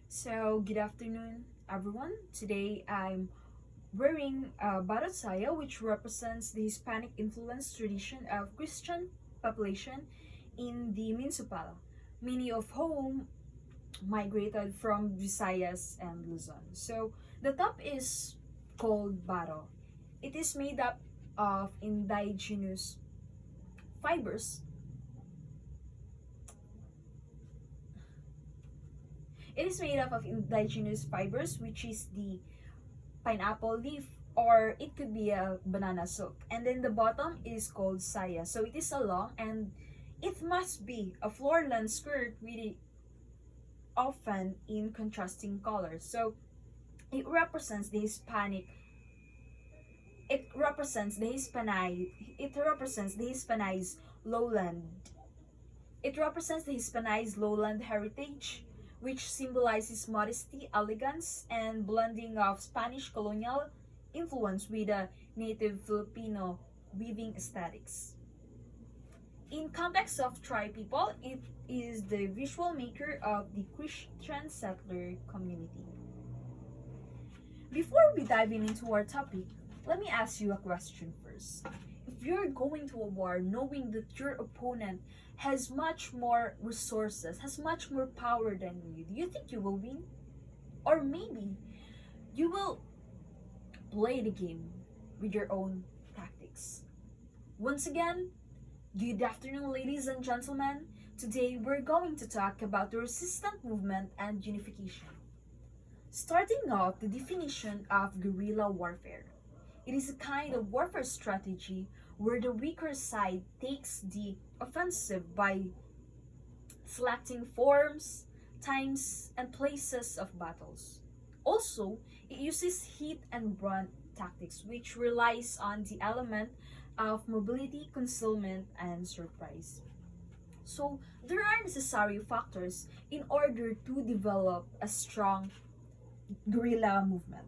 So, good afternoon, everyone. Today I'm wearing a barasaya, which represents the Hispanic influence tradition of Christian population in the municipal, many of whom migrated from Visayas and Luzon. So, the top is called baro. It is made up of indigenous fibers. It is made up of indigenous fibers, which is the pineapple leaf, or it could be a banana silk. And then the bottom is called saya. So it is a long, and it must be a floor-length skirt, really often in contrasting colors. So it represents the Hispanic. It represents the Hispanized. It represents the Hispanized lowland. It represents the Hispanized lowland heritage, which symbolizes modesty, elegance, and blending of Spanish colonial influence with the native Filipino weaving aesthetics. In context of tribe people, it is the visual maker of the Christian settler community. Before we dive into our topic, let me ask you a question first. If you're going to a war knowing that your opponent has much more resources, has much more power than you, do you think you will win? Or maybe you will play the game with your own tactics. Once again, good afternoon, ladies and gentlemen. Today we're going to talk about the resistance movement and unification. Starting off, the definition of guerrilla warfare. It is a kind of warfare strategy where the weaker side takes the offensive by selecting forms, times, and places of battles. Also, it uses hit and run tactics, which relies on the element of mobility, concealment, and surprise. So, there are necessary factors in order to develop a strong guerrilla movement.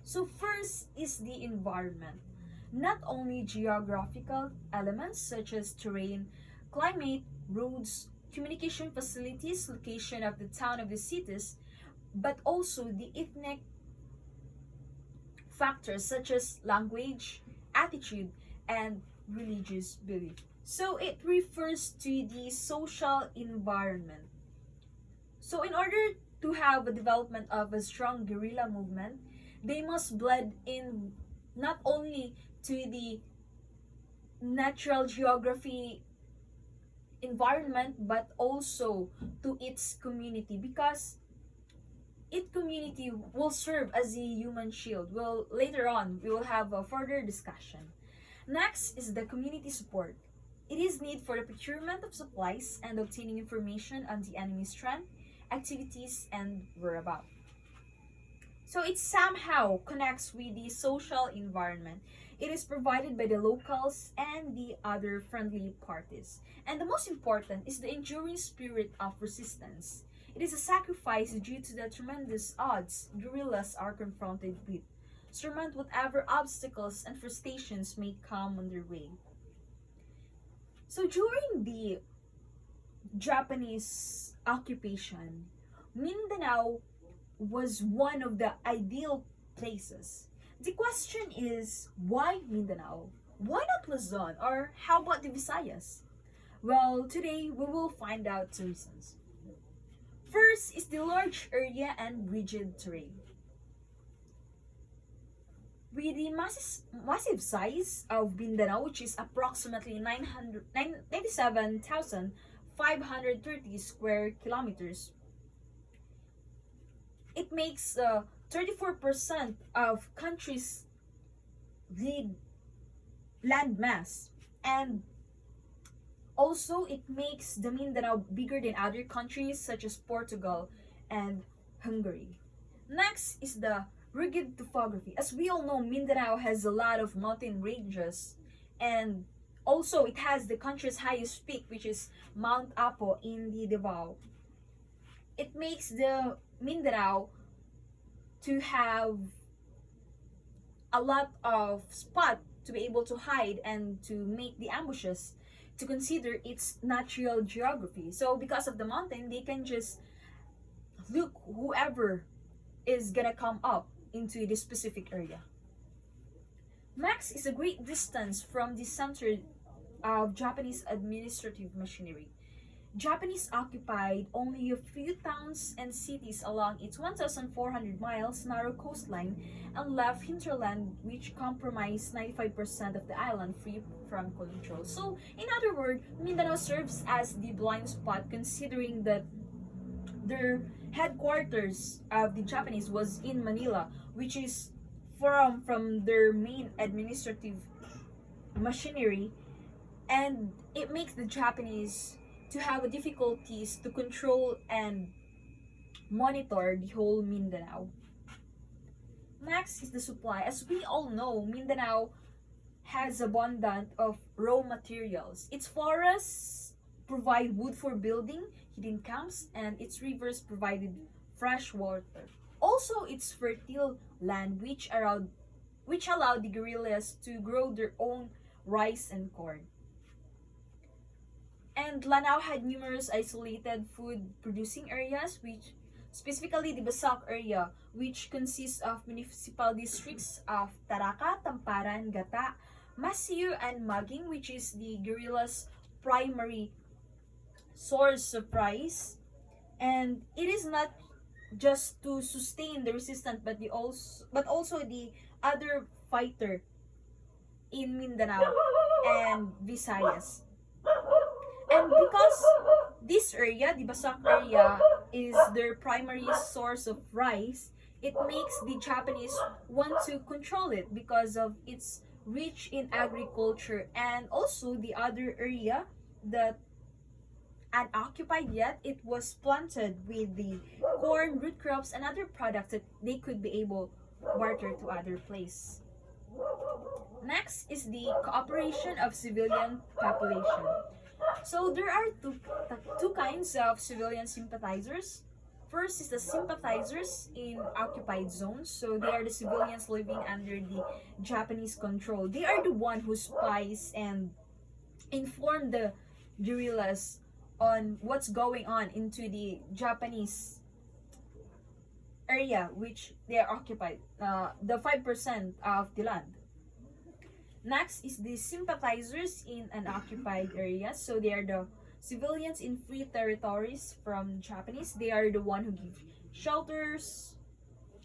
So first is the environment. Not only geographical elements such as terrain, climate, roads, communication facilities, location of the town of the cities, but also the ethnic factors such as language, attitude, and religious belief. So it refers to the social environment. So in order to have a development of a strong guerrilla movement, they must blend in not only to the natural geography environment but also to its community, because its community will serve as a human shield. Well, later on we will have a further discussion. Next is the community support. It is need for the procurement of supplies and obtaining information on the enemy's strength, activities, and whereabouts. So it somehow connects with the social environment. It is provided by the locals and the other friendly parties. And the most important is the enduring spirit of resistance. It is a sacrifice due to the tremendous odds guerrillas are confronted with. Surmount whatever obstacles and frustrations may come on their way. So during the Japanese occupation, Mindanao was one of the ideal places. The question is, why Mindanao? Why not Luzon? Or how about the Visayas? Well, today we will find out two reasons. First is the large area and rigid terrain. With the massive size of Mindanao, which is approximately 97,530 square kilometers, it makes 34% of country's lead land mass, and also it makes the Mindanao bigger than other countries such as Portugal and Hungary. Next is the rugged topography. As we all know, Mindanao has a lot of mountain ranges, and also it has the country's highest peak, which is Mount Apo in the Davao. It makes the Mindanao to have a lot of spot to be able to hide and to make the ambushes, to consider its natural geography. So because of the mountain, they can just look whoever is gonna come up into this specific area. Max is a great distance from the center of Japanese administrative machinery. Japanese occupied only a few towns and cities along its 1,400 miles narrow coastline and left hinterland which comprised 95% of the island free from control. So, in other words, Mindanao serves as the blind spot considering that their headquarters of the Japanese was in Manila, which is from their main administrative machinery, and it makes the Japanese to have difficulties to control and monitor the whole Mindanao. Next is the supply. As we all know, Mindanao has abundant of raw materials. Its forests provide wood for building, hidden camps, and its rivers provided fresh water. Also, its fertile land which allowed the guerrillas to grow their own rice and corn. And Lanao had numerous isolated food producing areas, which specifically the Basak area, which consists of municipal districts of Taraca, Tamparan, Gata, Masiu, and Maging, which is the guerrillas' primary source of rice. And it is not just to sustain the resistance, but also the other fighter in Mindanao and Visayas. And because this area, the Basak area, is their primary source of rice, it makes the Japanese want to control it because of its rich in agriculture, and also the other area that unoccupied yet, it was planted with the corn, root crops, and other products that they could be able to barter to other place. Next is the cooperation of civilian population. So there are two kinds of civilian sympathizers. First is the sympathizers in occupied zones. So they are the civilians living under the Japanese control. They are the one who spies and inform the guerrillas on what's going on into the Japanese area which they are occupied, the 5% of the land. Next is the sympathizers in unoccupied areas. So they are the civilians in free territories from Japanese. They are the one who give shelters,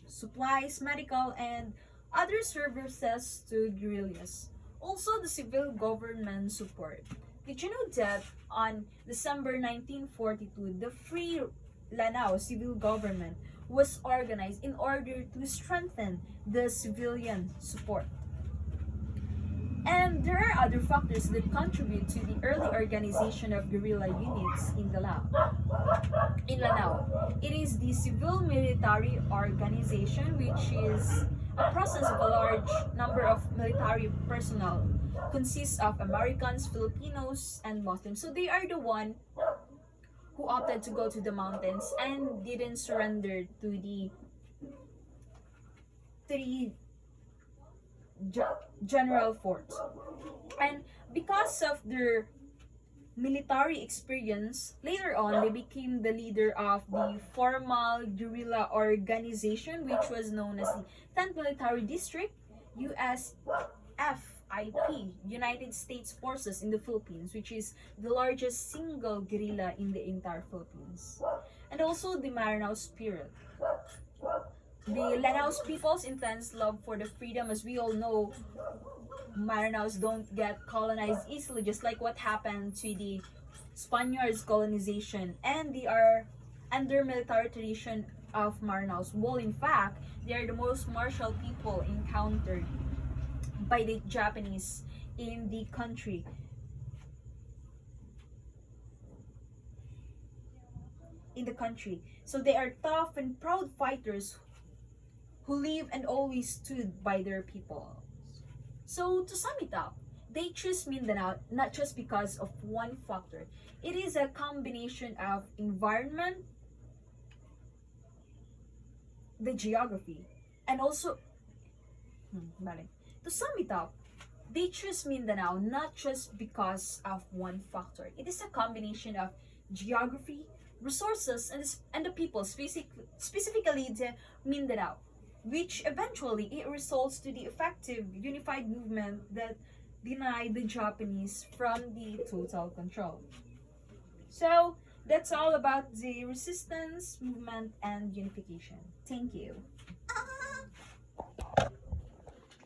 supplies, medical, and other services to guerrillas. Also, the civil government support. Did you know that on December 1942, the Free Lanao civil government was organized in order to strengthen the civilian support? And there are other factors that contribute to the early organization of guerrilla units in Lanao. It is the civil military organization, which is a process of a large number of military personnel, consists of Americans, Filipinos, and Muslims. So they are the one who opted to go to the mountains and didn't surrender to the general force. And because of their military experience, later on they became the leader of the formal guerrilla organization, which was known as the 10th Military District, USFIP, United States Forces in the Philippines, which is the largest single guerrilla in the entire Philippines. And also the Maranao spirit. The Lanaos people's intense love for the freedom. As we all know, Maranaos don't get colonized easily, just like what happened to the Spaniards' colonization, and they are under military tradition of Maranaos. Well, in fact, they are the most martial people encountered by the Japanese in the country. So they are tough and proud fighters who live and always stood by their people. So to sum it up, they choose Mindanao not just because of one factor. It is a combination of environment, the geography, and also Bale. To sum it up, they choose Mindanao not just because of one factor. It is a combination of geography, resources, and the people, specifically the Mindanao, which eventually it results to the effective unified movement that denied the Japanese from the total control. So that's all about the resistance, movement, and unification. Thank you.